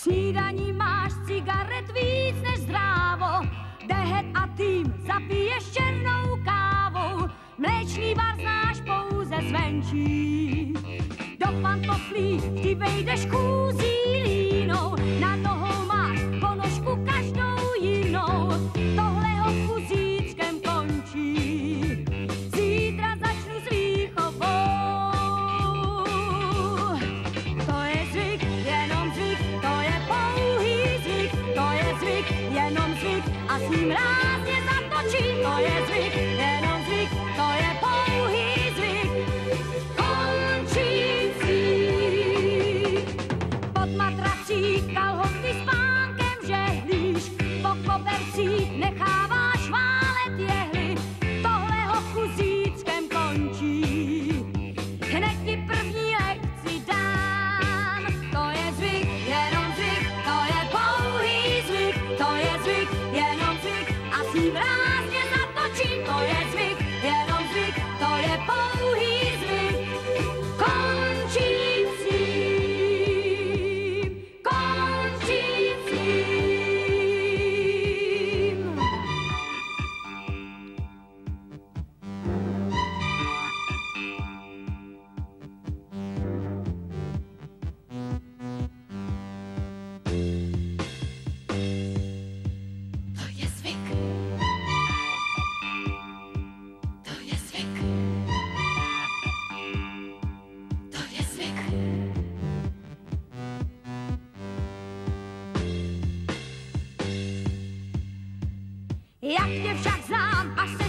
snídaní máš cigaret víc než zdrávo, dehet a tým zapiješ černou kávou, mléčný bar znáš pouze zvenčí. Do pantoflí vždy vejdeš kůzí línou, na nohou máš ponožku každou jinou, tohle ho kuzíčkem končí. Zítra začnu s výchovou. To je zvyk, jenom zvyk, to je pouhý zvyk, to je zvyk, jenom zvyk a s ním rázně zatočím. To je zvyk, jenom zvyk, to je pouhý zvyk, končící. Pod matrací kalhoty s pánkem žehlíš, po kobercích necháváš válet jehly, tohle ho kuzíčkem končí. Hned ti první lekci dám, to je zvyk, jenom zvyk, to je pouhý zvyk, to je zvyk, jenom zvyk a s ním rázně zatočím. To je zvyk, jenom zvyk, to je pouhý zvyk, končící, končící. To je zvyk. To je zvyk. To je zvyk. Jak tě však znám, až se